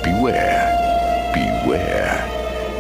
beware, beware.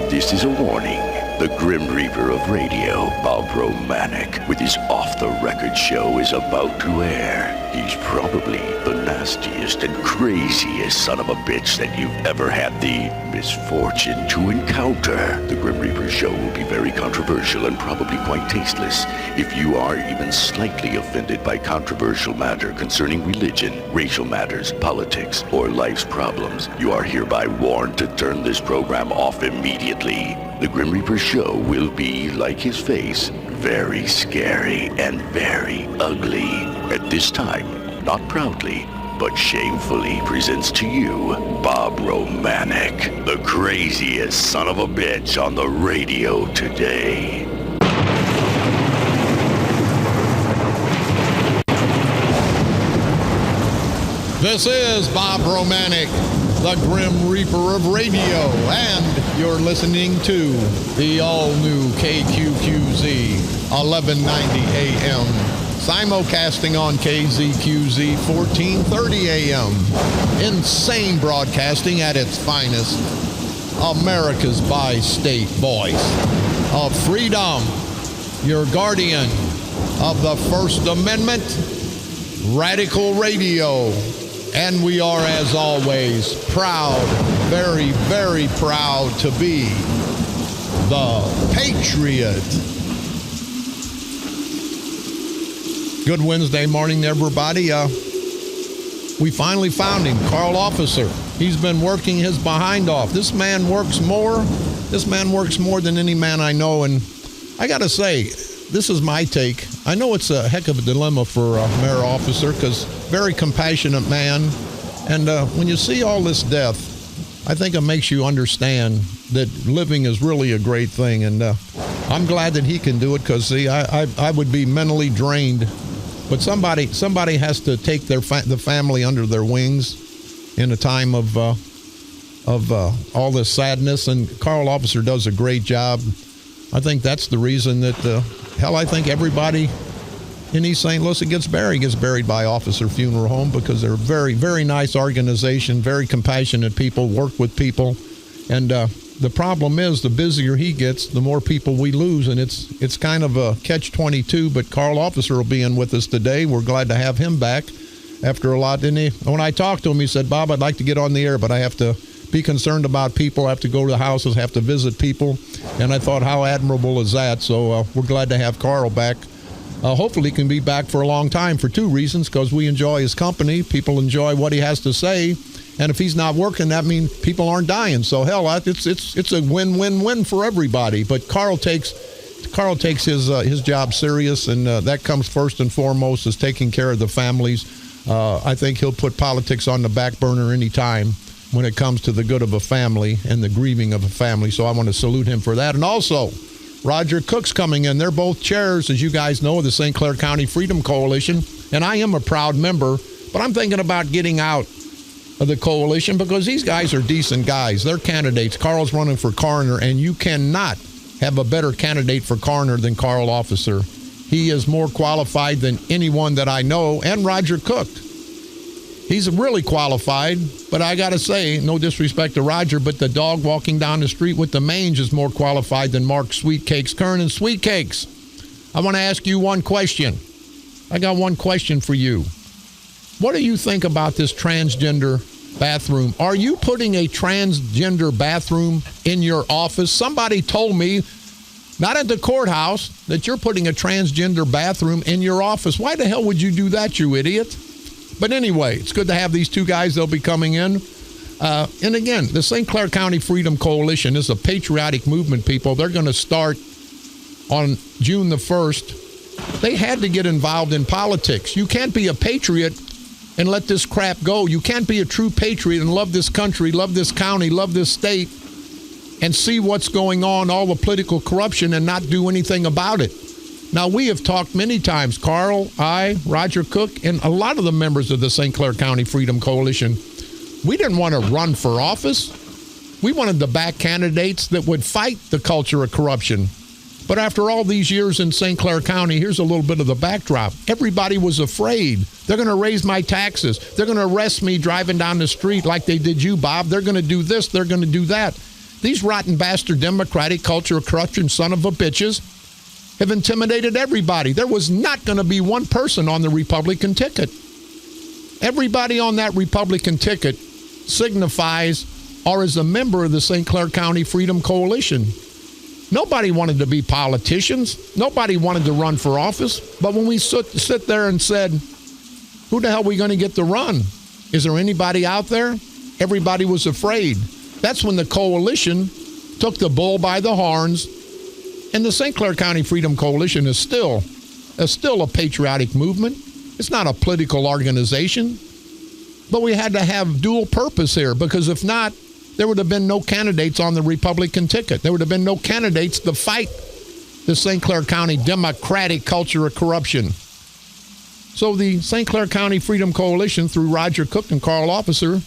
This is a warning. The Grim Reaper of radio, Bob Romanik, with his off-the-record show is about to air. He's probably the nastiest and craziest son of a bitch that you've ever had the misfortune to encounter. The Grim Reaper show will be very controversial and probably quite tasteless. If you are even slightly offended by controversial matter concerning religion, racial matters, politics, or life's problems, you are hereby warned to turn this program off immediately. The Grim Reaper show will be, like his face, very scary and very ugly. At this time, not proudly, but shamefully presents to you Bob Romanik, the craziest son of a bitch on the radio today. This is Bob Romanik, the Grim Reaper of radio, and you're listening to the all-new KQQZ 1190 AM, simulcasting on KZQZ 1430 AM. Insane broadcasting at its finest. America's bi-state voice of freedom, your guardian of the First Amendment, Radical Radio. And we are, as always, proud, very, very proud to be the Patriot. Good Wednesday morning, everybody. We finally found him, Carl Officer. He's been working his behind off. This man works more than any man I know. And I got to say, this is my take. I know it's a heck of a dilemma for Mayor Officer, because very compassionate man. And when you see all this death, I think it makes you understand that living is really a great thing. And I'm glad that he can do it, because see, I would be mentally drained. But somebody has to take the family under their wings in a time of all this sadness. And Carl Officer does a great job. I think that's the reason that, I think everybody in East St. Louis that gets buried by Officer Funeral Home, because they're a very, very nice organization, very compassionate people, work with people. And the problem is, the busier he gets, the more people we lose. And it's kind of a catch-22, but Carl Officer will be in with us today. We're glad to have him back after a lot, didn't he? When I talked to him, he said, Bob, I'd like to get on the air, but I have to be concerned about people. I have to go to the houses, have to visit people. And I thought, how admirable is that? So we're glad to have Carl back. Hopefully he can be back for a long time for two reasons, because we enjoy his company. People enjoy what he has to say. And if he's not working, that means people aren't dying. So it's a win-win-win for everybody. But Carl takes his job serious, and that comes first and foremost, is taking care of the families. I think he'll put politics on the back burner anytime when it comes to the good of a family and the grieving of a family. So I want to salute him for that. And also, Rodger Cook's coming in. They're both chairs, as you guys know, of the St. Clair County Freedom Coalition. And I am a proud member, but I'm thinking about getting out of the coalition, because these guys are decent guys. They're candidates. Carl's running for coroner, and you cannot have a better candidate for coroner than Carl Officer. He is more qualified than anyone that I know, and Rodger Cook. He's really qualified, but I got to say, no disrespect to Rodger, but the dog walking down the street with the mange is more qualified than Mark Sweetcakes Kern. And Sweetcakes, I want to ask you one question. I got one question for you. What do you think about this transgender bathroom? Are you putting a transgender bathroom in your office? Somebody told me, not at the courthouse, that you're putting a transgender bathroom in your office. Why the hell would you do that, you idiot? But anyway, it's good to have these two guys. They'll be coming in. And again, the St. Clair County Freedom Coalition is a patriotic movement, people. They're going to start on June the 1st. They had to get involved in politics. You can't be a patriot and let this crap go. You can't be a true patriot and love this country, love this county, love this state, and see what's going on, all the political corruption, and not do anything about it. Now, we have talked many times, Carl, I, Rodger Cook, and a lot of the members of the St. Clair County Freedom Coalition. We didn't want to run for office. We wanted to back candidates that would fight the culture of corruption. But after all these years in St. Clair County, here's a little bit of the backdrop. Everybody was afraid. They're going to raise my taxes. They're going to arrest me driving down the street like they did you, Bob. They're going to do this. They're going to do that. These rotten bastard Democratic culture corruption son of a bitches have intimidated everybody. There was not going to be one person on the Republican ticket. Everybody on that Republican ticket signifies or is a member of the St. Clair County Freedom Coalition. Nobody wanted to be politicians. Nobody wanted to run for office. But when we sit there and said, who the hell are we going to get to run? Is there anybody out there? Everybody was afraid. That's when the coalition took the bull by the horns. And the St. Clair County Freedom Coalition is still a patriotic movement. It's not a political organization. But we had to have dual purpose here, because if not, there would have been no candidates on the Republican ticket. There would have been no candidates to fight the St. Clair County Democratic culture of corruption. So the St. Clair County Freedom Coalition, through Rodger Cook and Carl Officer,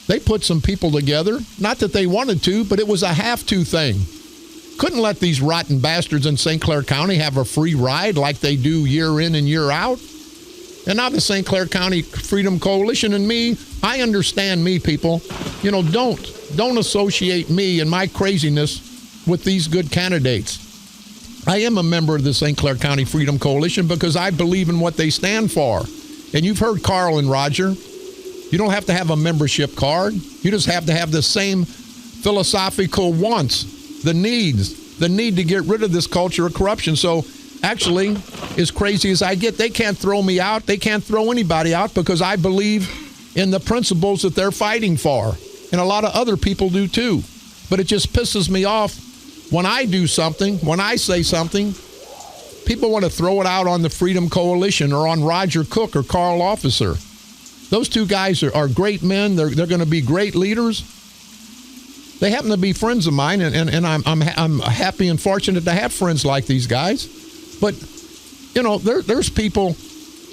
they put some people together. Not that they wanted to, but it was a have-to thing. Couldn't let these rotten bastards in St. Clair County have a free ride like they do year in and year out. And now the St. Clair County Freedom Coalition and me, I understand me, people. You know, don't associate me and my craziness with these good candidates. I am a member of the St. Clair County Freedom Coalition because I believe in what they stand for. And you've heard Carl and Rodger. You don't have to have a membership card. You just have to have the same philosophical wants, the need to get rid of this culture of corruption. So actually, as crazy as I get, they can't throw me out. They can't throw anybody out because I believe in the principles that they're fighting for. And a lot of other people do too. But it just pisses me off when I do something, when I say something, people want to throw it out on the Freedom Coalition or on Rodger Cook or Carl Officer. Those two guys are great men. They're going to be great leaders. They happen to be friends of mine, and I'm happy and fortunate to have friends like these guys. But, you know, there's people,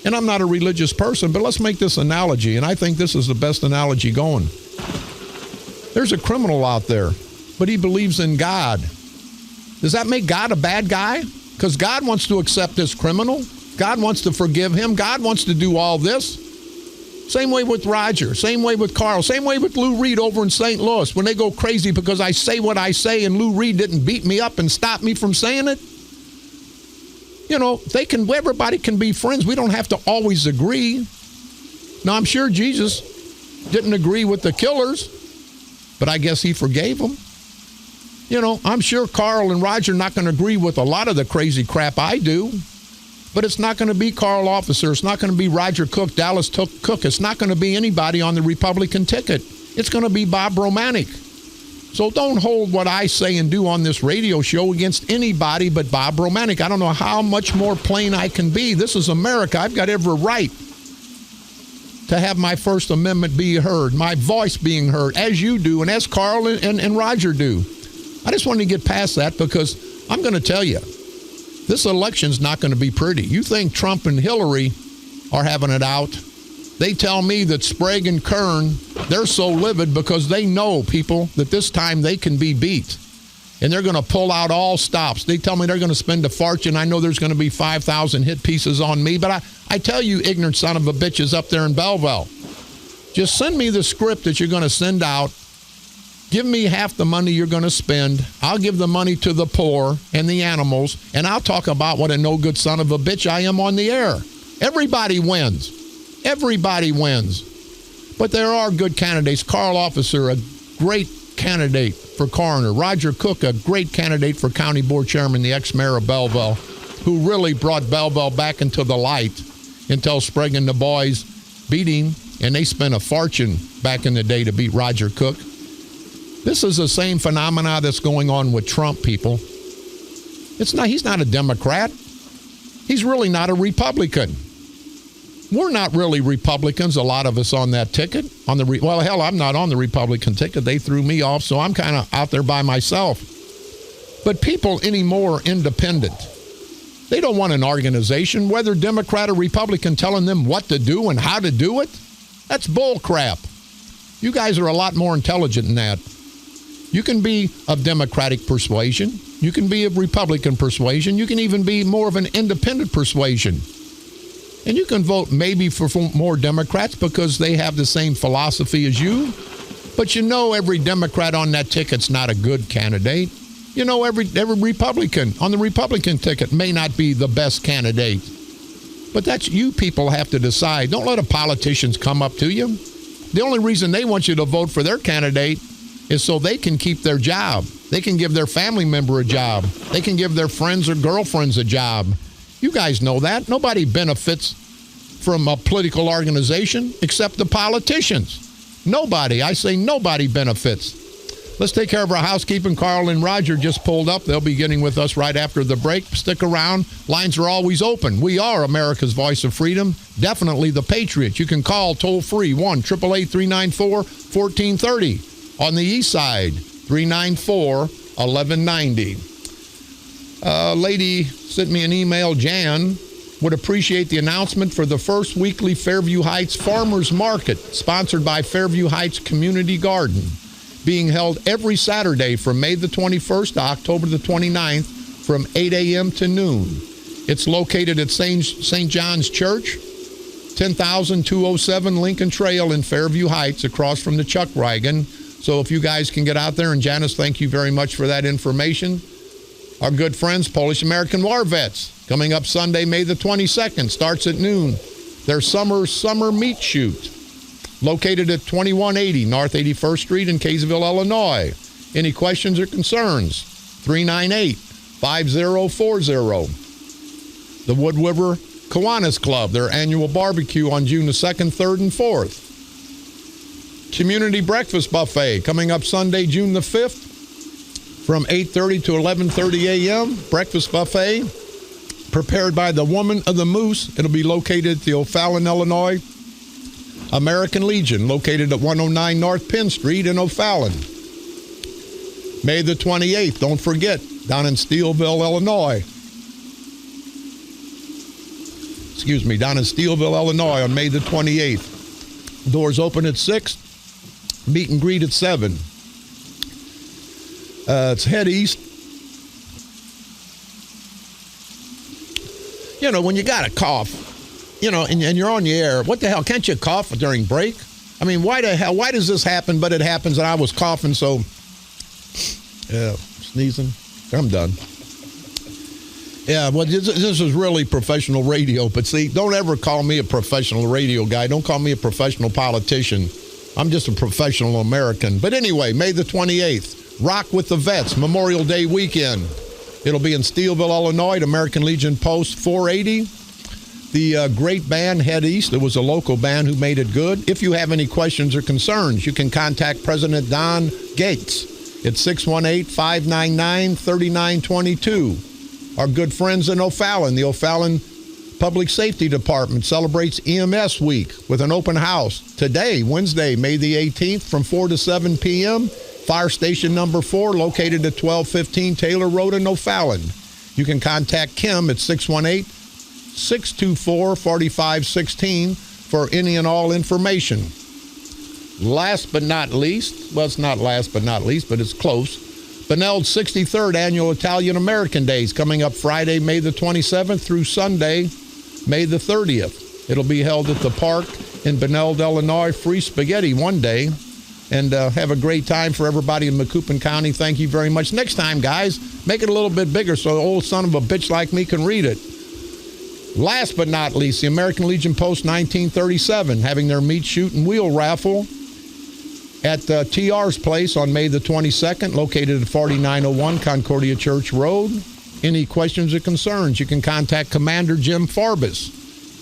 and I'm not a religious person, but let's make this analogy, and I think this is the best analogy going. There's a criminal out there, but he believes in God. Does that make God a bad guy? Because God wants to accept this criminal. God wants to forgive him. God wants to do all this. Same way with Rodger. Same way with Carl. Same way with Lou Reed over in St. Louis when they go crazy because I say what I say and Lou Reed didn't beat me up and stop me from saying it. You know, everybody can be friends. We don't have to always agree. Now, I'm sure Jesus didn't agree with the killers, but I guess he forgave them. You know, I'm sure Carl and Rodger are not going to agree with a lot of the crazy crap I do, but it's not going to be Carl Officer. It's not going to be Rodger Cook, Dallas Cook. It's not going to be anybody on the Republican ticket. It's going to be Bob Romanik. So don't hold what I say and do on this radio show against anybody but Bob Romanik. I don't know how much more plain I can be. This is America. I've got every right to have my First Amendment be heard, my voice being heard, as you do and as Carl and Rodger do. I just wanted to get past that because I'm going to tell you, this election's not going to be pretty. You think Trump and Hillary are having it out. They tell me that Sprague and Kern, they're so livid because they know, people, that this time they can be beat. And they're going to pull out all stops. They tell me they're going to spend a fortune. I know there's going to be 5,000 hit pieces on me. But I tell you, ignorant son of a bitches up there in Belleville, just send me the script that you're going to send out. Give me half the money you're going to spend. I'll give the money to the poor and the animals, and I'll talk about what a no-good son of a bitch I am on the air. Everybody wins. Everybody wins. But there are good candidates. Carl Officer, a great candidate for coroner. Rodger Cook, a great candidate for county board chairman, the ex-mayor of Belleville, who really brought Belleville back into the light until Sprague and the boys beat him, and they spent a fortune back in the day to beat Rodger Cook. This is the same phenomena that's going on with Trump, people. He's not a Democrat. He's really not a Republican. We're not really Republicans, a lot of us on that ticket. Well, hell, I'm not on the Republican ticket. They threw me off, so I'm kind of out there by myself. But people anymore are independent. They don't want an organization, whether Democrat or Republican, telling them what to do and how to do it. That's bull crap. You guys are a lot more intelligent than that. You can be of Democratic persuasion. You can be of Republican persuasion. You can even be more of an independent persuasion. And you can vote maybe for more Democrats because they have the same philosophy as you. But you know every Democrat on that ticket's not a good candidate. You know every Republican on the Republican ticket may not be the best candidate. But that's you people have to decide. Don't let the politicians come up to you. The only reason they want you to vote for their candidate is so they can keep their job. They can give their family member a job. They can give their friends or girlfriends a job. You guys know that. Nobody benefits from a political organization except the politicians. Nobody. I say nobody benefits. Let's take care of our housekeeping. Carl and Rodger just pulled up. They'll be getting with us right after the break. Stick around. Lines are always open. We are America's voice of freedom. Definitely the Patriots. You can call toll-free 1-888-394-1430. On the east side, 394-1190. A lady sent me an email. Jan would appreciate the announcement for the first weekly Fairview Heights Farmers Market, sponsored by Fairview Heights Community Garden, being held every Saturday from May the 21st to October the 29th from 8 a.m. to noon. It's located at St. John's Church, 10,207 Lincoln Trail in Fairview Heights, across from the Chuck Wagon. So if you guys can get out there, and Janice, thank you very much for that information. Our good friends, Polish American War Vets, coming up Sunday, May the 22nd, starts at noon. Their summer meat shoot, located at 2180 North 81st Street in Kaysville, Illinois. Any questions or concerns? 398-5040. The Wood River Kiwanis Club, their annual barbecue on June the 2nd, 3rd, and 4th. Community Breakfast Buffet coming up Sunday, June the 5th from 8:30 to 11:30 a.m. Breakfast buffet prepared by the Woman of the Moose. It'll be located at the O'Fallon, Illinois American Legion, located at 109 North Penn Street in O'Fallon. May the 28th, don't forget, down in Steelville, Illinois. Down in Steelville, Illinois on May the 28th. Doors open at 6. Meet and greet at 7. It's head east. You know, when you got a cough, you know, and you're on the air, what the hell? Can't you cough during break? I mean, why the hell? Why does this happen? But it happens, and I was coughing, so sneezing. I'm done. Yeah, well, this is really professional radio. But see, don't ever call me a professional radio guy. Don't call me a professional politician. I'm just a professional American. But anyway, May the 28th, Rock with the Vets, Memorial Day weekend. It'll be in Steelville, Illinois, at American Legion Post 480. The great band, Head East. It was a local band who made it good. If you have any questions or concerns, you can contact President Don Gates at 618-599-3922. Our good friends in O'Fallon, the O'Fallon Public Safety Department celebrates EMS Week with an open house today, Wednesday, May the 18th, from 4 to 7 p.m. Fire Station number 4, located at 1215 Taylor Road in O'Fallon. You can contact Kim at 618-624-4516 for any and all information. Last but not least, well, it's not last but not least, but it's close. Benel's 63rd Annual Italian American Days coming up Friday, May the 27th through Sunday, May the 30th. It'll be held at the park in Benel, Illinois. Free spaghetti one day. And have a great time for everybody in Macoupin County. Thank you very much. Next time, guys, make it a little bit bigger so an old son of a bitch like me can read it. Last but not least, the American Legion Post 1937 having their meat shoot and wheel raffle at TR's place on May the 22nd, located at 4901 Concordia Church Road. Any questions or concerns, you can contact Commander Jim Farbus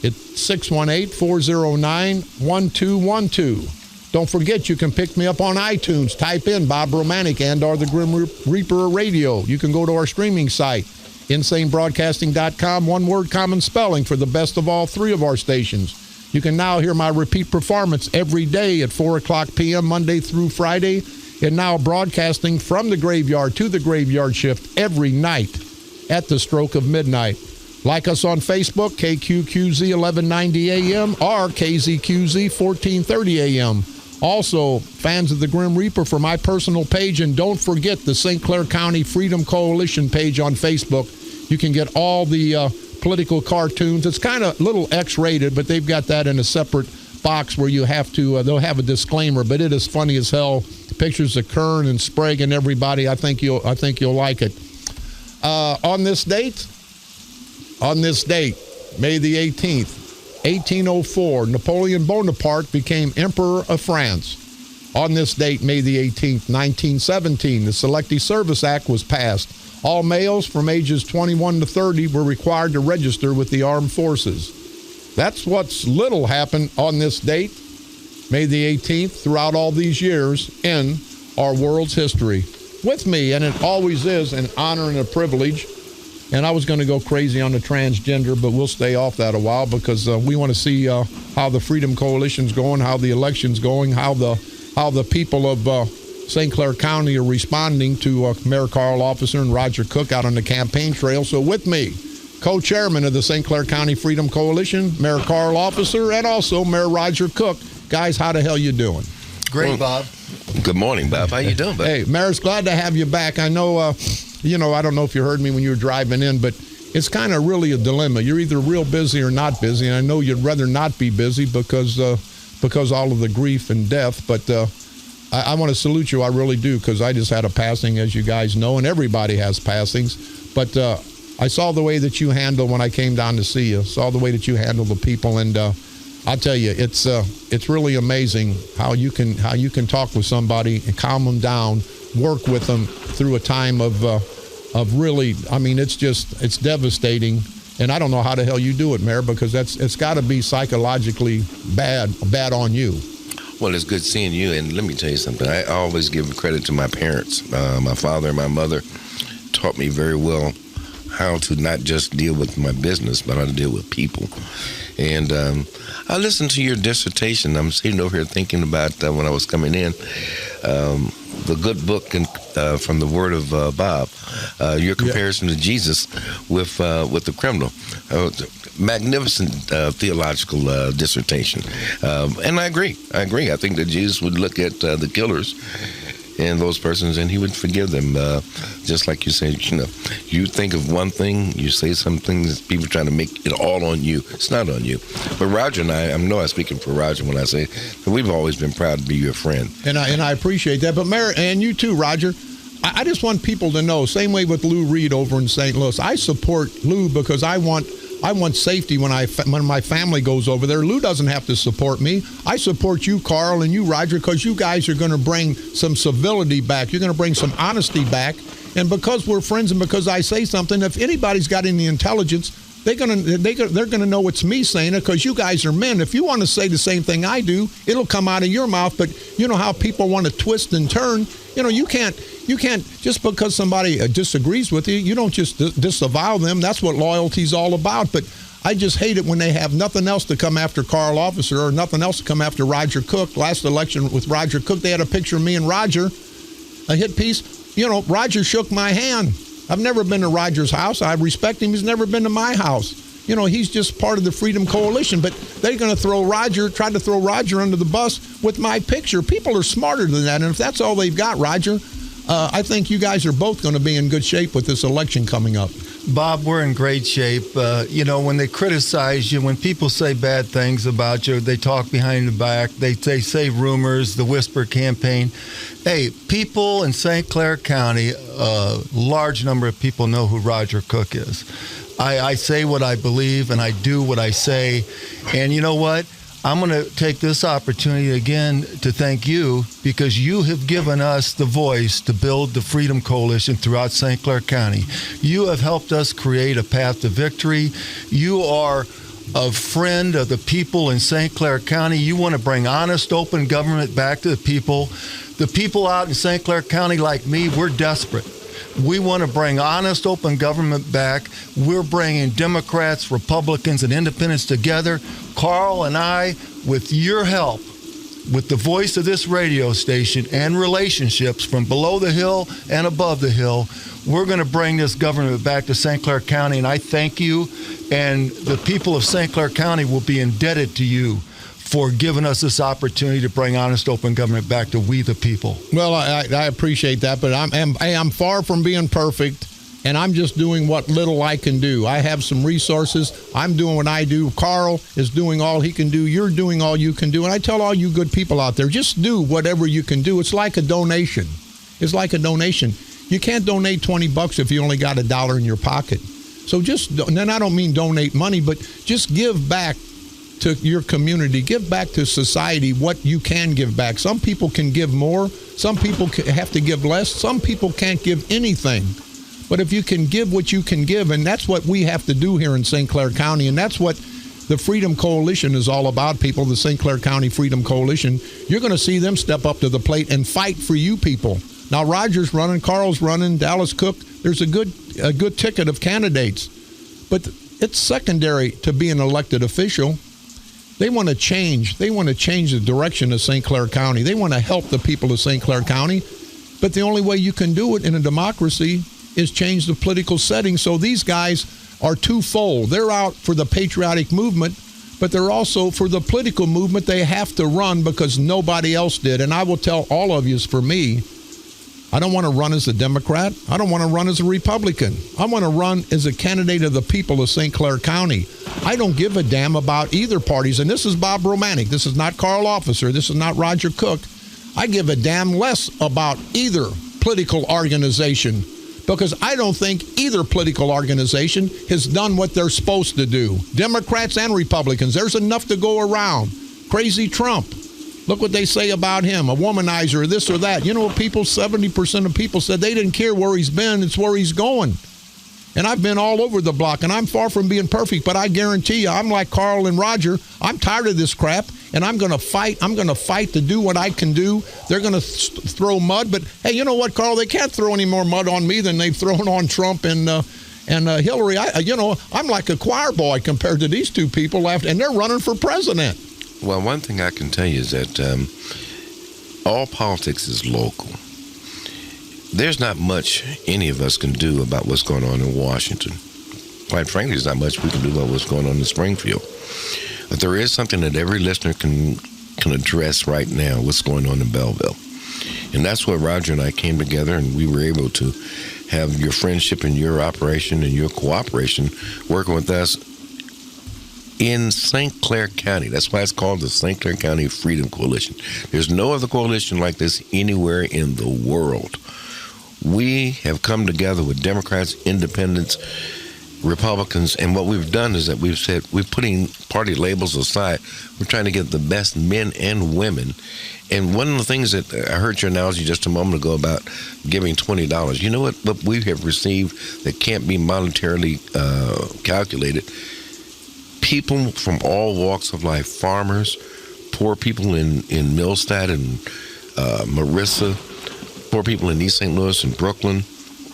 at 618-409-1212. Don't forget, you can pick me up on iTunes. Type in Bob Romanik and or the Grim Reaper Radio. You can go to our streaming site, insanebroadcasting.com. One word, common spelling for the best of all three of our stations. You can now hear my repeat performance every day at 4 o'clock p.m. Monday through Friday, and now broadcasting from the graveyard to the graveyard shift every night at the stroke of midnight. Like us on Facebook, KQQZ 1190 AM or KZQZ 1430 AM. Also, fans of the Grim Reaper, for my personal page, and don't forget the St. Clair County Freedom Coalition page on Facebook. You can get all the political cartoons. It's kind of a little X-rated, but they've got that in a separate box where you have to, they'll have a disclaimer, but it is funny as hell. Pictures of Kern and Sprague and everybody. I think you'll like it. On this date, May the 18th, 1804, Napoleon Bonaparte became Emperor of France. On this date, May the 18th, 1917, the Selective Service Act was passed. All males from ages 21 to 30 were required to register with the armed forces. That's what's little happened on this date, May the 18th, throughout all these years in our world's history. With me, and it always is an honor and a privilege, and I was going to go crazy on the transgender, but we'll stay off that a while because we want to see how the Freedom Coalition's going, how the election's going, how the people of St. Clair County are responding to Mayor Carl Officer and Rodger Cook out on the campaign trail. So with me, co-chairman of the St. Clair County Freedom Coalition, Mayor Carl Officer, and also Mayor Rodger Cook. Guys, how the hell you doing? Great, Bob. Good morning, Bob. How you doing, Bob? Hey, Mayor's glad to have you back. I know, I don't know if you heard me when you were driving in, but it's kind of really a dilemma. You're either real busy or not busy, and I know you'd rather not be busy because all of the grief and death, but I want to salute you. I really do, because I just had a passing, as you guys know, and everybody has passings. But I saw the way that you handled when I came down to see you, saw the way that you handled the people, and I'll tell you, it's really amazing how you can talk with somebody and calm them down, work with them through a time of really, I mean, it's devastating, and I don't know how the hell you do it, Mayor, because it's got to be psychologically bad on you. Well, it's good seeing you, and let me tell you something. I always give credit to my parents. My father and my mother taught me very well how to not just deal with my business, but how to deal with people. And I listened to your dissertation. I'm sitting over here thinking about when I was coming in, the good book from the Word of Bob, your comparison to Jesus with the criminal. Magnificent theological dissertation. And I agree. I think that Jesus would look at the killers and those persons, and he would forgive them. Just like you said, you think of one thing, you say some things, people trying to make it all on you. It's not on you. But Rodger and I know I'm speaking for Rodger when I say that we've always been proud to be your friend. And I appreciate that. But Mayor, and you too, Rodger, I just want people to know, same way with Lou Reed over in St. Louis, I support Lou because I want safety when my family goes over there. Lou doesn't have to support me. I support you, Carl, and you, Rodger, because you guys are going to bring some civility back. You're going to bring some honesty back. And because we're friends and because I say something, if anybody's got any intelligence, they're gonna know it's me saying it, because you guys are men. If you want to say the same thing I do, it'll come out of your mouth. But you know how people want to twist and turn. You can't just because somebody disagrees with you, you don't just disavow them. That's what loyalty's all about. But I just hate it when they have nothing else to come after Carl Officer or nothing else to come after Rodger Cook. Last election with Rodger Cook, they had a picture of me and Rodger, a hit piece. Rodger shook my hand. I've never been to Rodger's house. I respect him. He's never been to my house. He's just part of the Freedom Coalition, but they're going to try to throw Rodger under the bus with my picture. People are smarter than that, and if that's all they've got, Rodger, I think you guys are both going to be in good shape with this election coming up. Bob, we're in great shape. When they criticize you, when people say bad things about you, they talk behind the back, they say rumors, the whisper campaign. Hey, people in St. Clair County, a large number of people know who Rodger Cook is. I say what I believe, and I do what I say. And you know what? I'm going to take this opportunity again to thank you, because you have given us the voice to build the Freedom Coalition throughout St. Clair County. You have helped us create a path to victory. You are a friend of the people in St. Clair County. You want to bring honest, open government back to the people. The people out in St. Clair County, like me, we're desperate. We want to bring honest, open government back. We're bringing Democrats, Republicans, and independents together. Carl and I, with your help, with the voice of this radio station and relationships from below the hill and above the hill, we're going to bring this government back to St. Clair County, and I thank you. And the people of St. Clair County will be indebted to you for giving us this opportunity to bring honest, open government back to we the people. Well, I appreciate that, but I'm far from being perfect, and I'm just doing what little I can do. I have some resources. I'm doing what I do. Carl is doing all he can do. You're doing all you can do. And I tell all you good people out there, just do whatever you can do. It's like a donation. It's like a donation. You can't donate $20 if you only got $1 in your pocket. So and then I don't mean donate money, but just give back to your community. Give back to society what you can give back. Some people can give more. Some people have to give less. Some people can't give anything. But if you can give what you can give, and that's what we have to do here in St. Clair County, and that's what the Freedom Coalition is all about, people, the St. Clair County Freedom Coalition. You're going to see them step up to the plate and fight for you people. Now, Rodger's running, Carl's running, Dallas Cook. There's a good ticket of candidates. But it's secondary to be an elected official. They want to change. They want to change the direction of St. Clair County. They want to help the people of St. Clair County. But the only way you can do it in a democracy is change the political setting. So these guys are twofold. They're out for the patriotic movement, but they're also for the political movement. They have to run because nobody else did. And I will tell all of you, for me, I don't want to run as a Democrat. I don't want to run as a Republican. I want to run as a candidate of the people of St. Clair County. I don't give a damn about either parties. And this is Bob Romanik. This is not Carl Officer. This is not Rodger Cook. I give a damn less about either political organization, because I don't think either political organization has done what they're supposed to do. Democrats and Republicans, there's enough to go around. Crazy Trump. Look what they say about him, a womanizer, this or that. You know what people, 70% of people said they didn't care where he's been, it's where he's going. And I've been all over the block, and I'm far from being perfect, but I guarantee you, I'm like Carl and Rodger. I'm tired of this crap, and I'm going to fight. I'm going to fight to do what I can do. They're going to throw mud, but hey, you know what, Carl? They can't throw any more mud on me than they've thrown on Trump and Hillary. I'm like a choir boy compared to these two people, and they're running for president. Well, one thing I can tell you is that all politics is local. There's not much any of us can do about what's going on in Washington. Quite frankly, there's not much we can do about what's going on in Springfield. But there is something that every listener can address right now, what's going on in Belleville. And that's what Rodger and I came together, and we were able to have your friendship and your operation and your cooperation working with us in St. Clair County. That's why it's called the St. Clair County Freedom Coalition. There's no other coalition like this anywhere in the world. We have come together with Democrats, Independents, Republicans, and what we've done is that we've said we're putting party labels aside. We're trying to get the best men and women. And one of the things that I heard your analogy just a moment ago about giving $20. You know what we have received that can't be monetarily calculated? People from all walks of life, farmers, poor people in Millstadt and Marissa, poor people in East St. Louis and Brooklyn,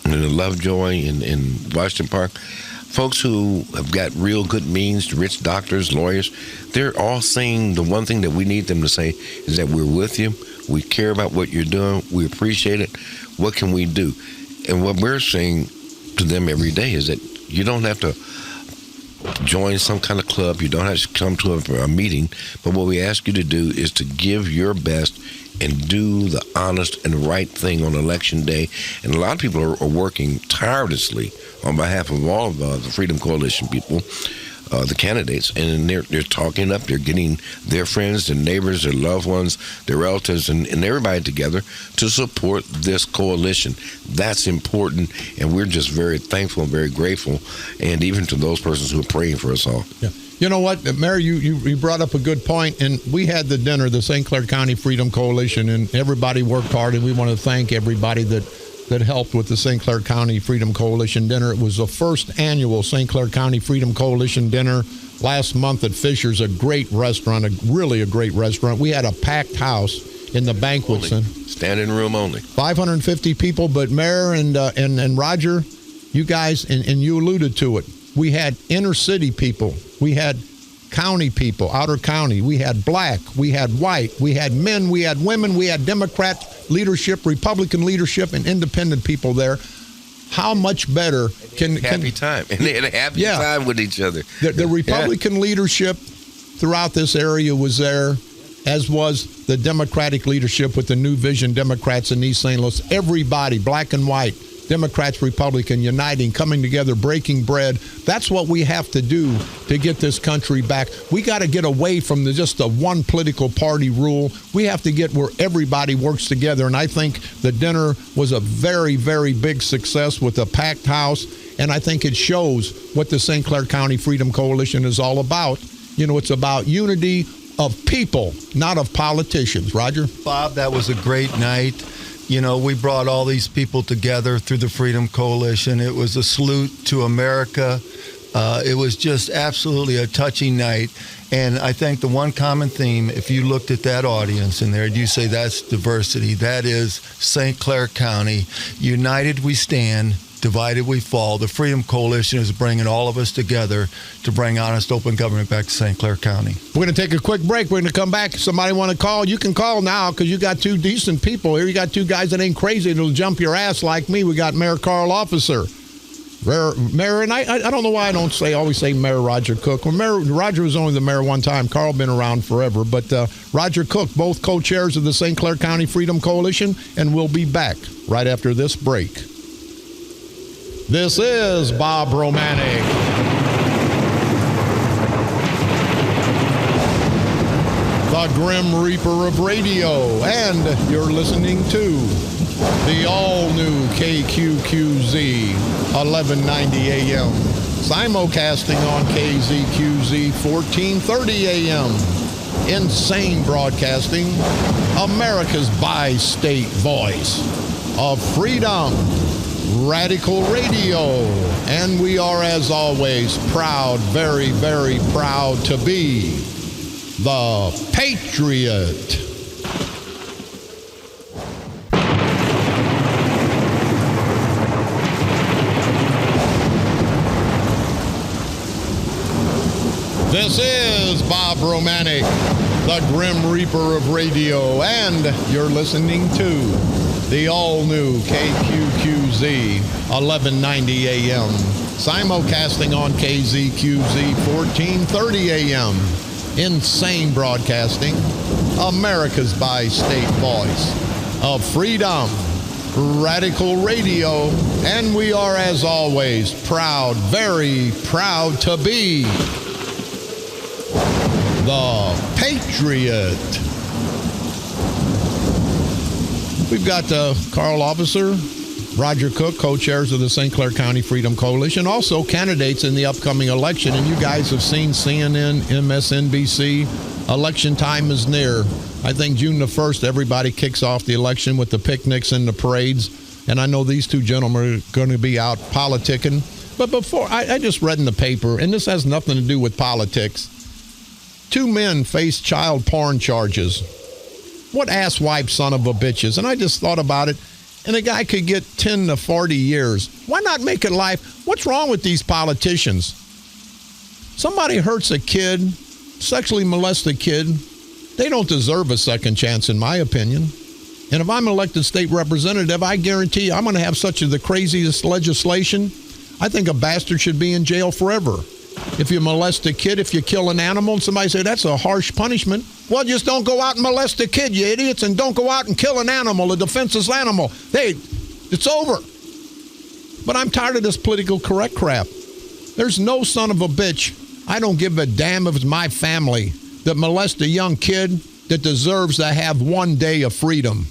and in Lovejoy in Washington Park, folks who have got real good means, rich doctors, lawyers, they're all saying the one thing that we need them to say is that we're with you, we care about what you're doing, we appreciate it, what can we do? And what we're saying to them every day is that you don't have to join some kind of club, you don't have to come to a meeting, but what we ask you to do is to give your best and do the honest and right thing on Election Day. And a lot of people are working tirelessly on behalf of all of the Freedom Coalition people, the candidates, and they're talking up, they're getting their friends, their neighbors, their loved ones, their relatives, and everybody together to support this coalition. That's important, and we're just very thankful and very grateful, and even to those persons who are praying for us all. Yeah. You know what, Mary, you brought up a good point, and we had the dinner, the St. Clair County Freedom Coalition, and everybody worked hard, and we want to thank everybody that helped with the St. Clair County Freedom Coalition dinner. It was the first annual St. Clair County Freedom Coalition dinner last month at Fisher's, a great restaurant, really a great restaurant. We had a packed house in the banquet center. Standing room only. 550 people, but Mayor and Rodger, you guys, and you alluded to it, we had inner city people. We had county people, outer county. We had black. We had white. We had men. We had women. We had Democrat leadership, Republican leadership, and independent people there. How much better can... Happy time. And they had a happy time with each other. The Republican leadership throughout this area was there, as was the Democratic leadership with the New Vision Democrats in East St. Louis. Everybody, black and white, Democrats, Republican, uniting, coming together, breaking bread. That's what we have to do to get this country back. We got to get away from just the one political party rule. We have to get where everybody works together. And I think the dinner was a very, very big success with a packed house. And I think it shows what the St. Clair County Freedom Coalition is all about. You know, it's about unity of people, not of politicians. Rodger? Bob, that was a great night. You know, we brought all these people together through the Freedom Coalition. It was a salute to America. It was just absolutely a touching night. And I think the one common theme, if you looked at that audience in there, you say that's diversity. That is St. Clair County. United we stand, divided we fall. The Freedom Coalition is bringing all of us together to bring honest, open government back to St. Clair County. We're going to take a quick break. We're going to come back. Somebody want to call? You can call now because you got two decent people here. You got two guys that ain't crazy. It'll jump your ass like me. We got Mayor Carl Officer. Mayor, and I don't know why I don't always say Mayor Rodger Cook. Well, Rodger was only the mayor one time. Carl been around forever. But Rodger Cook, both co-chairs of the St. Clair County Freedom Coalition, and we'll be back right after this break. This is Bob Romanik. The Grim Reaper of radio, and you're listening to the all-new KQQZ 1190 AM, simulcasting on KZQZ 1430 AM. Insane Broadcasting, America's bi-state voice of freedom, Radical Radio. And we are, as always, proud, very, very proud to be the Patriot. This is Bob Romanik, the Grim Reaper of radio, and you're listening to the all-new KQQZ 1190 AM, simulcasting on KZQZ 1430 AM. Insane Broadcasting, America's bi-state voice of freedom, Radical Radio, and we are, as always, proud, very proud to be the Patriot. We've got Carl Officer, Rodger Cook, co-chairs of the St. Clair County Freedom Coalition, also candidates in the upcoming election. And you guys have seen CNN, MSNBC. Election time is near. I think June the 1st, everybody kicks off the election with the picnics and the parades. And I know these two gentlemen are going to be out politicking. But before, I just read in the paper, and this has nothing to do with politics. 2 men face child porn charges. What asswipe son of a bitches. And I just thought about it. And a guy could get 10 to 40 years. Why not make it life? What's wrong with these politicians? Somebody hurts a kid, sexually molests a kid. They don't deserve a second chance, in my opinion. And if I'm an elected state representative, I guarantee you I'm going to have such the craziest legislation. I think a bastard should be in jail forever. If you molest a kid, if you kill an animal, and somebody say that's a harsh punishment. Well, just don't go out and molest a kid, you idiots, and don't go out and kill an animal, a defenseless animal. Hey, it's over. But I'm tired of this political correct crap. There's no son of a bitch. I don't give a damn if it's my family that molests a young kid that deserves to have 1 day of freedom.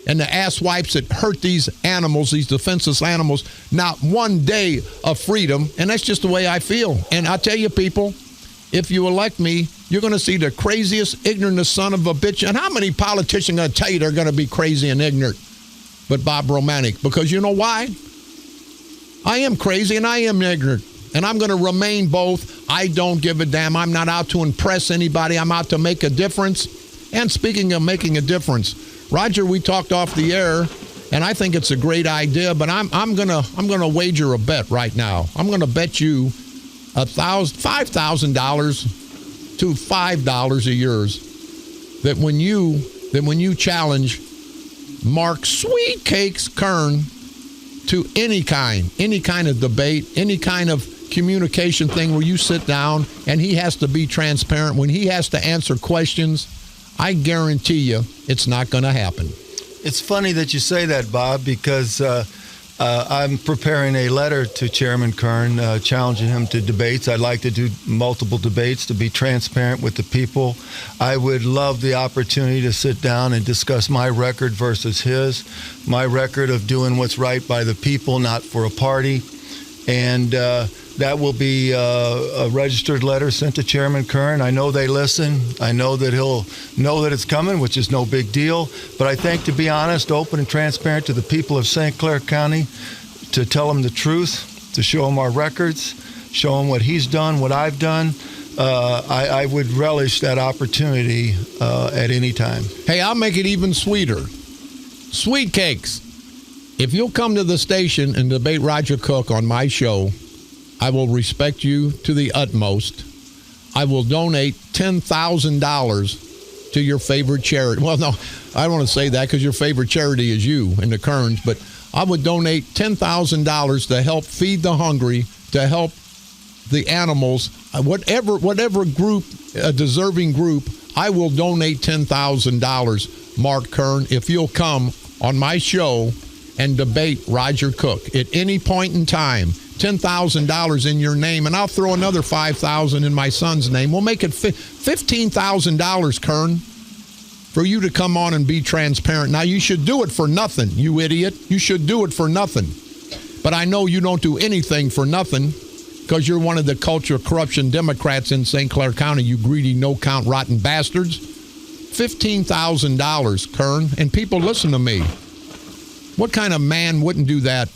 And the asswipes that hurt these animals, these defenseless animals, not 1 day of freedom. And that's just the way I feel. And I tell you, people, if you elect me, you're going to see the craziest, ignorant son of a bitch. And how many politicians are going to tell you they're going to be crazy and ignorant? But Bob Romanik, because you know why? I am crazy and I am ignorant. And I'm going to remain both. I don't give a damn. I'm not out to impress anybody. I'm out to make a difference. And speaking of making a difference, Rodger, we talked off the air, and I think it's a great idea, but I'm gonna wager a bet right now. I'm gonna bet you $5,000 to $5 a years that when you challenge Mark Sweet Cakes Kern to any kind of debate, any kind of communication thing where you sit down and he has to be transparent, when he has to answer questions, I guarantee you it's not going to happen. It's funny that you say that, Bob, because I'm preparing a letter to Chairman Kern challenging him to debates. I'd like to do multiple debates to be transparent with the people. I would love the opportunity to sit down and discuss my record versus his, my record of doing what's right by the people, not for a party. And that will be a registered letter sent to Chairman Kern. I know they listen. I know that he'll know that it's coming, which is no big deal. But I think, to be honest, open and transparent to the people of St. Clair County, to tell them the truth, to show them our records, show them what he's done, what I've done, I would relish that opportunity at any time. Hey, I'll make it even sweeter. Sweet cakes. If you'll come to the station and debate Rodger Cook on my show, I will respect you to the utmost. I will donate $10,000 to your favorite charity. Well, no, I don't want to say that because your favorite charity is you and the Kerns, but I would donate $10,000 to help feed the hungry, to help the animals, whatever group, a deserving group, I will donate $10,000, Mark Kern, if you'll come on my show and debate Rodger Cook at any point in time. $10,000 in your name, and I'll throw another $5,000 in my son's name. We'll make it $15,000, Kern, for you to come on and be transparent. Now, you should do it for nothing, you idiot. You should do it for nothing. But I know you don't do anything for nothing because you're one of the culture corruption Democrats in St. Clair County, you greedy, no-count, rotten bastards. $15,000, Kern, and people, listen to me. What kind of man wouldn't do that?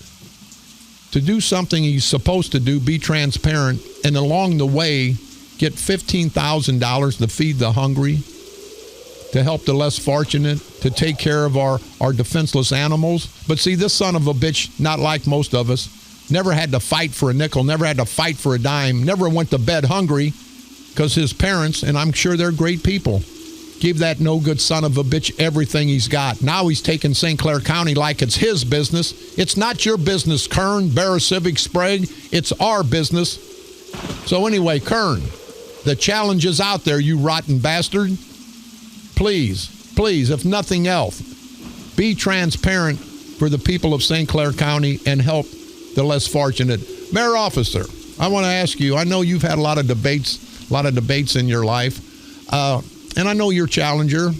To do something he's supposed to do, be transparent, and along the way, get $15,000 to feed the hungry, to help the less fortunate, to take care of our defenseless animals. But see, this son of a bitch, not like most of us, never had to fight for a nickel, never had to fight for a dime, never went to bed hungry because his parents, and I'm sure they're great people, give that no-good son of a bitch everything he's got. Now he's taking St. Clair County like it's his business. It's not your business, Kern, Barra Civic, Sprague. It's our business. So anyway, Kern, the challenge is out there, you rotten bastard. Please, if nothing else, be transparent for the people of St. Clair County and help the less fortunate. Mayor Officer, I want to ask you, I know you've had a lot of debates in your life. And I know your challenger,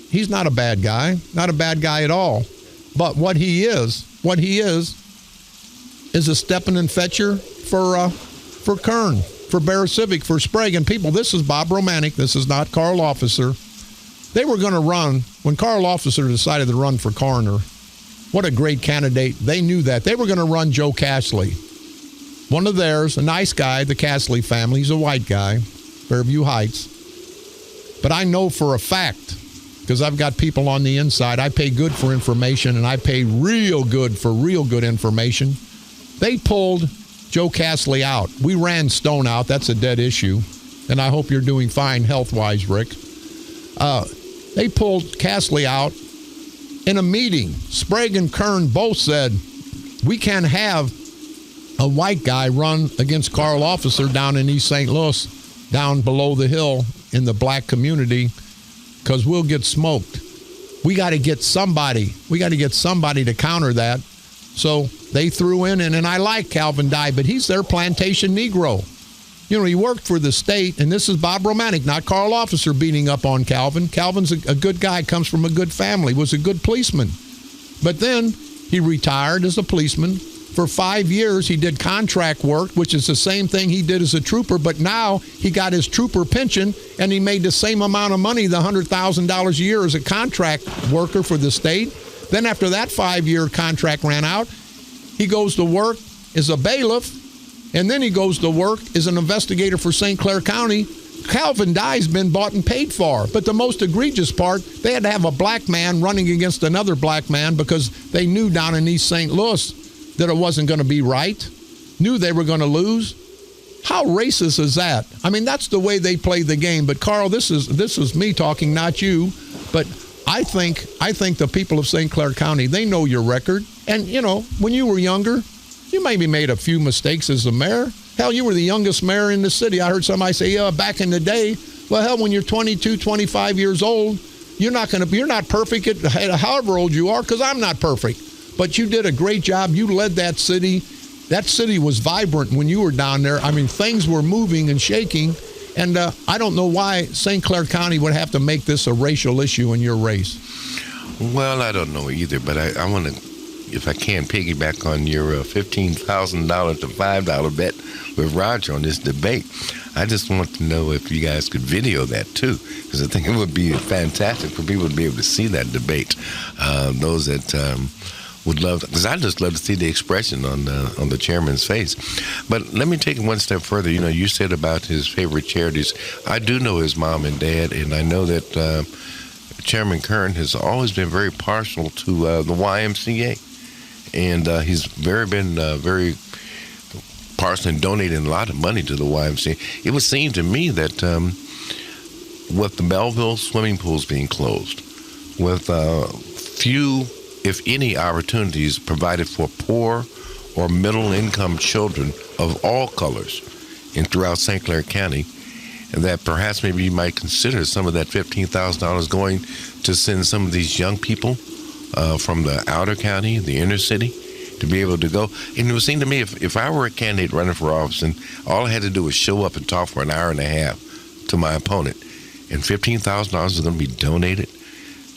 he's not a bad guy at all. But what he is a stepping and fetcher for Kern, for Barra Civic, for Sprague. And people, this is Bob Romanik. This is not Carl Officer. They were going to run, when Carl Officer decided to run for coroner, what a great candidate. They knew that. They were going to run Joe Castley. One of theirs, a nice guy, the Castley family. He's a white guy, Fairview Heights. But I know for a fact, because I've got people on the inside, I pay good for information, and I pay real good for real good information. They pulled Joe Castley out. We ran Stone out. That's a dead issue. And I hope you're doing fine health-wise, Rick. They pulled Castley out in a meeting. Sprague and Kern both said, we can't have a white guy run against Carl Officer down in East St. Louis, down below the hill in the black community, because we'll get smoked. We got to get somebody. We got to get somebody to counter that. So they threw in, and I like Calvin Dye, but he's their plantation Negro. You know, he worked for the state, and this is Bob Romanik, not Carl Officer, beating up on Calvin. Calvin's a good guy, comes from a good family, was a good policeman. But then he retired as a policeman. For 5 years, he did contract work, which is the same thing he did as a trooper, but now he got his trooper pension, and he made the same amount of money, the $100,000 a year, as a contract worker for the state. Then after that 5-year contract ran out, he goes to work as a bailiff, and then he goes to work as an investigator for St. Clair County. Calvin Dye's been bought and paid for. But the most egregious part, they had to have a black man running against another black man because they knew down in East St. Louis that it wasn't going to be right, knew they were going to lose. How racist is that? I mean, that's the way they play the game. But Carl, this is me talking, not you. But I think the people of St. Clair County, they know your record. And, you know, when you were younger, you maybe made a few mistakes as the mayor. Hell, you were the youngest mayor in the city. I heard somebody say, yeah, back in the day. Well, hell, when you're 22, 25 years old, you're not perfect at however old you are, because I'm not perfect. But you did a great job. You led that city. That city was vibrant when you were down there. I mean, things were moving and shaking. And I don't know why St. Clair County would have to make this a racial issue in your race. Well, I don't know either, but I want to, if I can, piggyback on your $15,000 to $5 bet with Rodger on this debate. I just want to know if you guys could video that too, because I think it would be fantastic for people to be able to see that debate. Those that would love, because I just love to see the expression on the chairman's face. But let me take it one step further. You know, you said about his favorite charities. I do know his mom and dad, and I know that Chairman Kern has always been very partial to the YMCA, and he's been very partial in donating a lot of money to the YMCA. It would seem to me that with the Belleville swimming pools being closed, with few, if any, opportunities provided for poor or middle-income children of all colors throughout St. Clair County, that perhaps maybe you might consider some of that $15,000 going to send some of these young people from the outer county, the inner city, to be able to go. And it would seem to me, if I were a candidate running for office and all I had to do was show up and talk for an hour and a half to my opponent, and $15,000 is going to be donated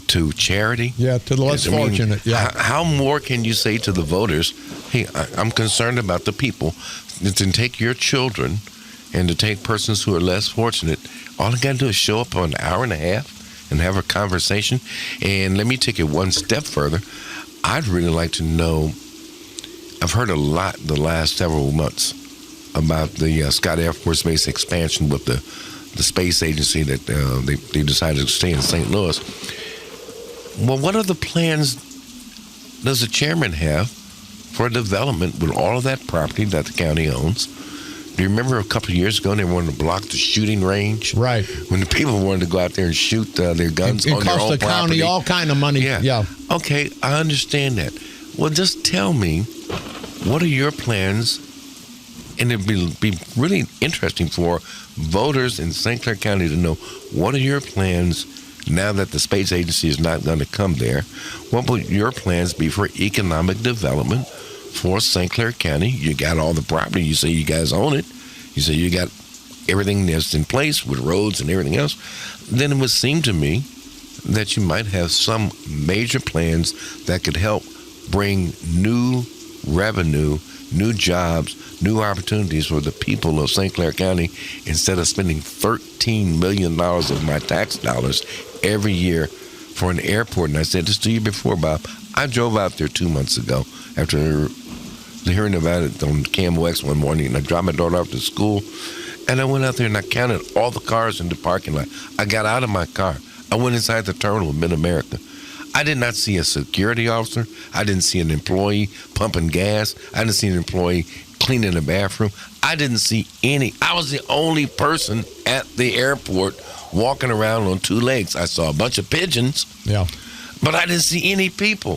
to charity. Yeah, to the less fortunate. Yeah. How more can you say to the voters, hey, I'm concerned about the people, to take your children and to take persons who are less fortunate? All I got to do is show up for an hour and a half and have a conversation. And let me take it one step further. I'd really like to know, I've heard a lot the last several months about the Scott Air Force Base expansion with the space agency that they decided to stay in St. Louis. Well, what other plans does the chairman have for development with all of that property that the county owns? Do you remember a couple of years ago they wanted to block the shooting range? Right. When the people wanted to go out there and shoot their guns on their own property. It cost the county all kind of money. Yeah. Okay, I understand that. Well, just tell me, what are your plans? And it'd be really interesting for voters in St. Clair County to know, what are your plans now that the space agency is not going to come there? What will your plans be for economic development for St. Clair County? You got all the property. You say you guys own it. You say you got everything that's in place with roads and everything else. Then it would seem to me that you might have some major plans that could help bring new revenue, new jobs, new opportunities for the people of St. Clair County, instead of spending $13 million of my tax dollars every year for an airport. And I said this to you before, Bob. I drove out there 2 months ago after hearing about it on KMOX one morning, and I dropped my daughter off to school, and I went out there and I counted all the cars in the parking lot. I got out of my car. I went inside the terminal of Mid-America. I did not see a security officer. I didn't see an employee pumping gas. I didn't see an employee cleaning the bathroom. I didn't see any. I was the only person at the airport walking around on two legs. I saw a bunch of pigeons, but I didn't see any people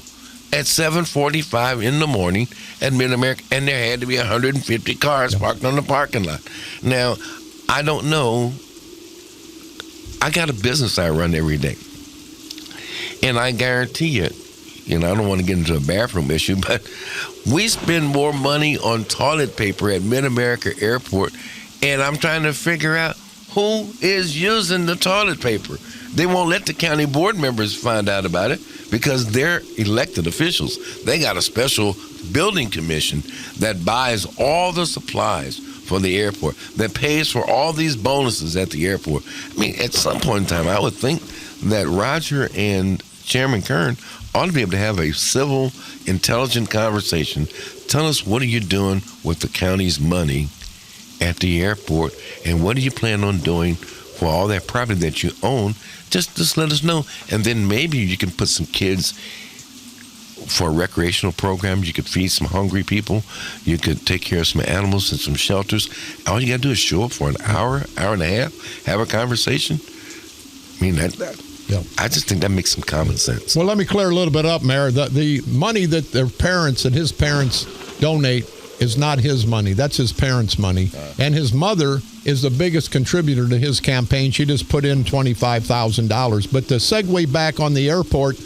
at 7:45 in the morning at Mid-America, and there had to be 150 cars parked on the parking lot. Now, I don't know. I got a business I run every day. And I guarantee you, I don't want to get into a bathroom issue, but we spend more money on toilet paper at Mid-America Airport, and I'm trying to figure out who is using the toilet paper. They won't let the county board members find out about it because they're elected officials. They got a special building commission that buys all the supplies for the airport, that pays for all these bonuses at the airport. I mean, at some point in time, I would think that Rodger and Chairman Kern ought to be able to have a civil, intelligent conversation. Tell us, what are you doing with the county's money at the airport, and what do you plan on doing for all that property that you own? Just let us know, and then maybe you can put some kids for recreational programs. You could feed some hungry people. You could take care of some animals in some shelters. All you got to do is show up for an hour and a half, have a conversation. I mean, I just think that makes some common sense. Well, let me clear a little bit up, Mayor. The money that their parents and his parents donate is not his money. That's his parents' money. And his mother is the biggest contributor to his campaign. She just put in $25,000. But to segue back on the airport,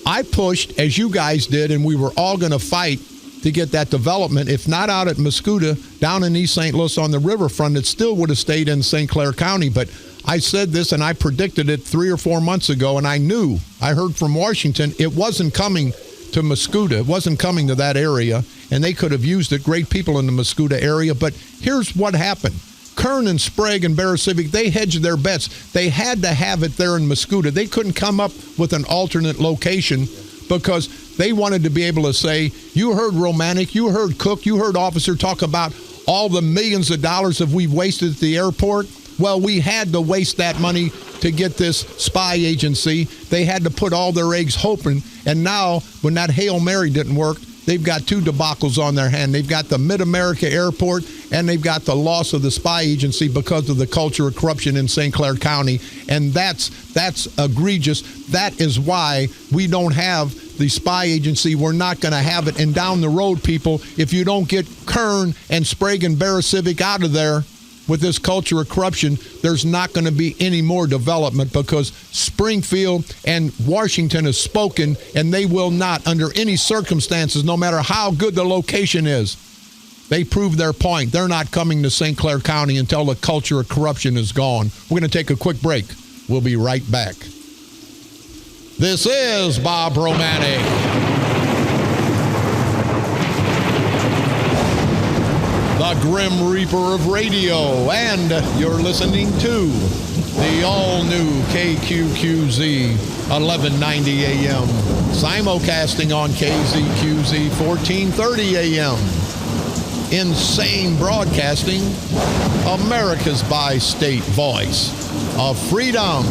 I pushed, as you guys did, and we were all going to fight to get that development. If not out at Mascoutah, down in East St. Louis on the riverfront, it still would have stayed in St. Clair County. But I said this, and I predicted it 3 or 4 months ago, and I heard from Washington, it wasn't coming to Mascoutah. It wasn't coming to that area, and they could have used it. Great people in the Mascoutah area. But here's what happened. Kern and Sprague and Bear Civic, they hedged their bets. They had to have it there in Mascoutah. They couldn't come up with an alternate location because they wanted to be able to say, you heard Romanik, you heard Cook, you heard Officer talk about all the millions of dollars that we've wasted at the airport. Well, we had to waste that money to get this spy agency. They had to put all their eggs hoping. And now, when that Hail Mary didn't work, they've got 2 debacles on their hand. They've got the Mid-America Airport, and they've got the loss of the spy agency because of the culture of corruption in St. Clair County. And that's egregious. That is why we don't have the spy agency. We're not going to have it. And down the road, people, if you don't get Kern and Sprague and Bear Civic out of there with this culture of corruption, there's not going to be any more development because Springfield and Washington has spoken, and they will not, under any circumstances, no matter how good the location is, they prove their point. They're not coming to St. Clair County until the culture of corruption is gone. We're going to take a quick break. We'll be right back. This is Bob Romanik. The Grim Reaper of radio, and you're listening to the all-new KQQZ 1190 AM, simulcasting on KZQZ 1430 AM. Insane Broadcasting, America's bi-state voice of freedom,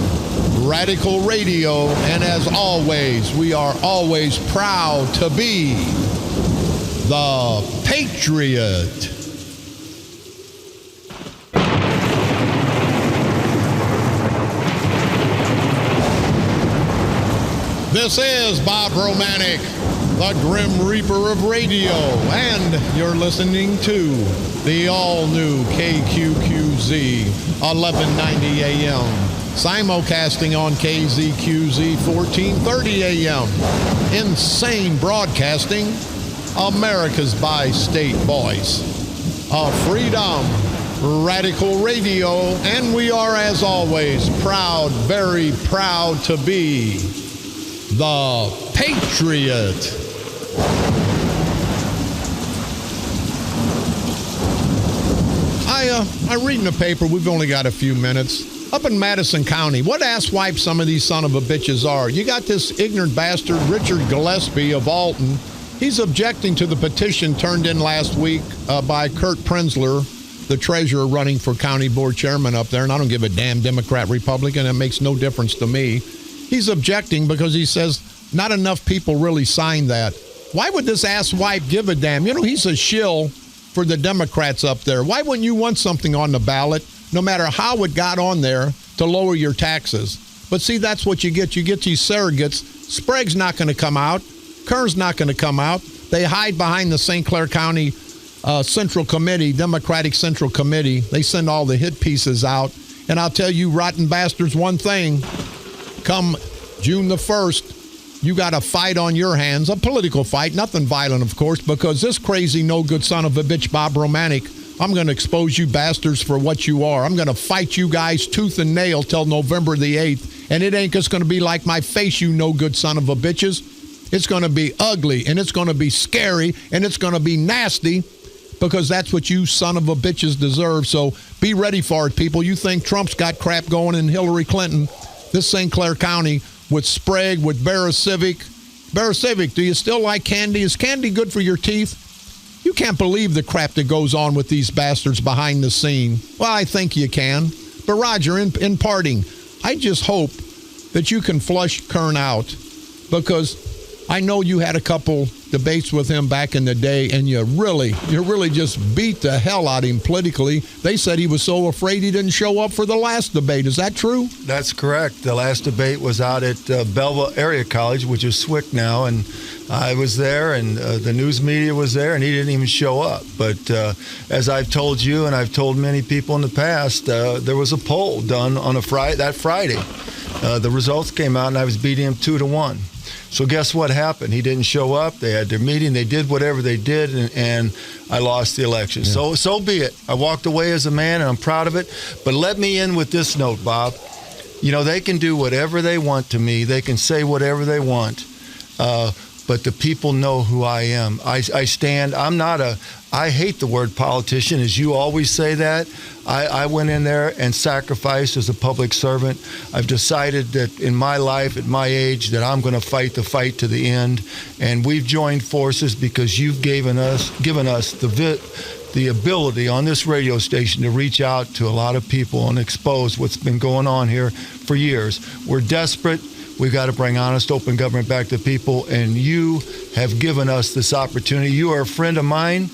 radical radio, and as always, we are always proud to be the Patriot. This is Bob Romanik, the Grim Reaper of radio, and you're listening to the all-new KQQZ 1190 AM, simulcasting on KZQZ 1430 AM. Insane Broadcasting, America's bi-state voice of freedom, radical radio, and we are, as always, proud, very proud to be the Patriot. I read in the paper, we've only got a few minutes, up in Madison County, what asswipe some of these son of a bitches are. You got this ignorant bastard, Richard Gillespie of Alton. He's objecting to the petition turned in last week by Kurt Prenzler, the treasurer running for county board chairman up there, and I don't give a damn Democrat, Republican. It makes no difference to me. He's objecting because he says not enough people really signed that. Why would this asswipe give a damn? You know, he's a shill for the Democrats up there. Why wouldn't you want something on the ballot, no matter how it got on there, to lower your taxes? But see, that's what you get. You get these surrogates. Sprague's not going to come out. Kern's not going to come out. They hide behind the St. Clair County Central Committee, Democratic Central Committee. They send all the hit pieces out. And I'll tell you, rotten bastards, one thing. Come June the 1st, you got a fight on your hands, a political fight, nothing violent, of course, because this crazy, no-good son of a bitch, Bob Romanik, I'm going to expose you bastards for what you are. I'm going to fight you guys tooth and nail till November the 8th, and it ain't just going to be like my face, you no-good son of a bitches. It's going to be ugly, and it's going to be scary, and it's going to be nasty, because that's what you son of a bitches deserve. So be ready for it, people. You think Trump's got crap going in Hillary Clinton. This St. Clair County with Sprague, with Bear Civic. Bear Civic, do you still like candy? Is candy good for your teeth? You can't believe the crap that goes on with these bastards behind the scene. Well, I think you can. But Rodger, in parting, I just hope that you can flush Kern out, because I know you had a couple debates with him back in the day, and you really just beat the hell out of him politically. They said he was so afraid he didn't show up for the last debate. Is that true? That's correct. The last debate was out at Belleville Area College, which is SWIC now, and I was there, and the news media was there, and he didn't even show up. But as I've told you, and I've told many people in the past, there was a poll done on that Friday. The results came out, and I was beating him 2-1. So guess what happened? He didn't show up. They had their meeting. They did whatever they did, and I lost the election. Yeah. So be it. I walked away as a man, and I'm proud of it. But let me end with this note, Bob. They can do whatever they want to me. They can say whatever they want. But the people know who I am. I stand. I hate the word politician, as you always say that. I went in there and sacrificed as a public servant. I've decided that in my life, at my age, that I'm going to fight the fight to the end. And we've joined forces because you've given us the ability on this radio station to reach out to a lot of people and expose what's been going on here for years. We're desperate. We've got to bring honest, open government back to people, and you have given us this opportunity. You are a friend of mine,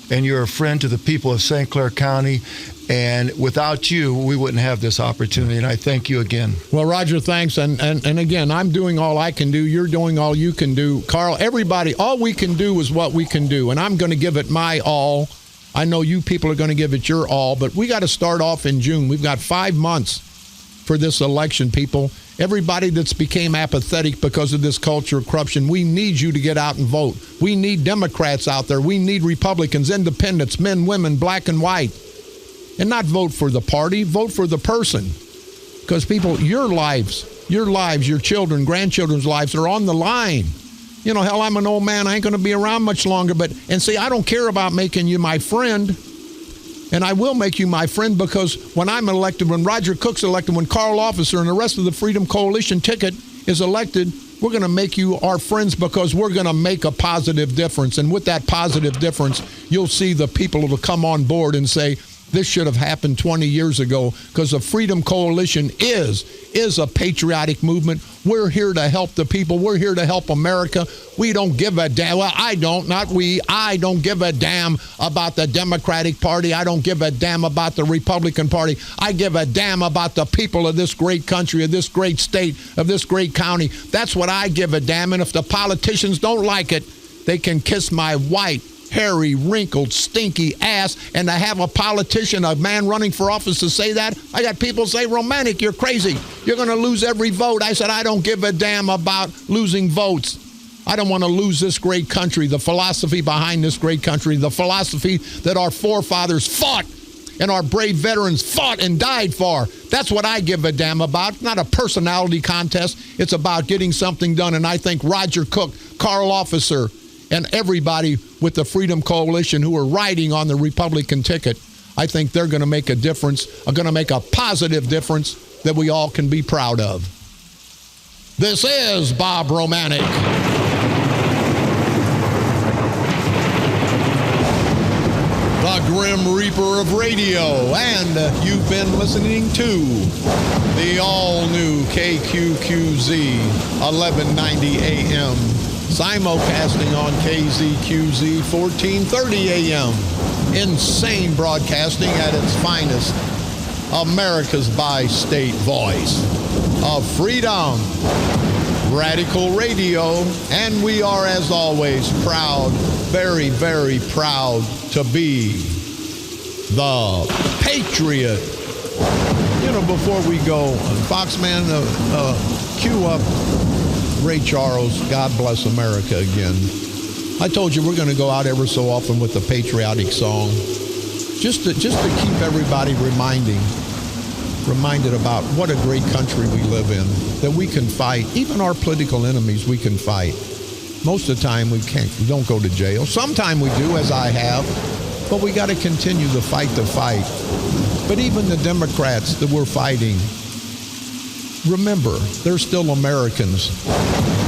and you're a friend to the people of St. Clair County, and without you, we wouldn't have this opportunity, and I thank you again. Well, Rodger, thanks, and again, I'm doing all I can do. You're doing all you can do. Carl, everybody, all we can do is what we can do, and I'm going to give it my all. I know you people are going to give it your all, but we got to start off in June. We've got 5 months for this election, people. Everybody that's became apathetic because of this culture of corruption, we need you to get out and vote. We need Democrats out there. We need Republicans, independents, men, women, black and white. And not vote for the party, vote for the person. Because people, your lives, your children, grandchildren's lives are on the line. Hell, I'm an old man. I ain't going to be around much longer. And see, I don't care about making you my friend. And I will make you my friend, because when I'm elected, when Roger Cook's elected, when Carl Officer and the rest of the Freedom Coalition ticket is elected, we're going to make you our friends, because we're going to make a positive difference. And with that positive difference, you'll see the people who will come on board and say, this should have happened 20 years ago, because the Freedom Coalition is a patriotic movement. We're here to help the people. We're here to help America. We don't give a damn. Well, I don't, not we. I don't give a damn about the Democratic Party. I don't give a damn about the Republican Party. I give a damn about the people of this great country, of this great state, of this great county. That's what I give a damn. And if the politicians don't like it, they can kiss my white, hairy, wrinkled, stinky ass. And to have a politician, a man running for office, to say that, I got people say, Romanik, you're crazy. You're going to lose every vote. I said, I don't give a damn about losing votes. I don't want to lose this great country, the philosophy behind this great country, the philosophy that our forefathers fought and our brave veterans fought and died for. That's what I give a damn about. It's not a personality contest. It's about getting something done. And I think Roger Cook, Carl Officer, and everybody with the Freedom Coalition who are riding on the Republican ticket, I think they're going to make a difference, are going to make a positive difference that we all can be proud of. This is Bob Romanik. The Grim Reaper of radio, and you've been listening to the all-new KQQZ 1190 AM. Simulcasting on KZQZ 1430 AM. Insane broadcasting at its finest. America's bi-state voice of freedom. Radical Radio. And we are, as always, proud, very, very proud to be the Patriot. Before we go, Foxman, cue up Ray Charles, God Bless America again. I told you we're going to go out ever so often with a patriotic song, just to keep everybody reminded about what a great country we live in, that we can fight. Even our political enemies, we can fight. Most of the time we can't. We don't go to jail. Sometimes we do, as I have, but we got to continue to fight the fight. But even the Democrats that we're fighting, remember, they're still Americans.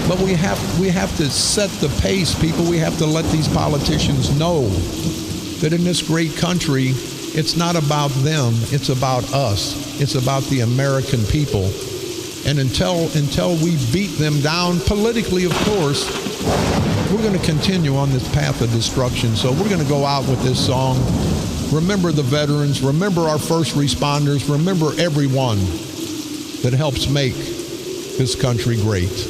But we have to set the pace, people. We have to let these politicians know that in this great country, it's not about them, it's about us. It's about the American people. And until we beat them down politically, of course, we're going to continue on this path of destruction. So we're going to go out with this song. Remember the veterans. Remember our first responders. Remember everyone that helps make this country great.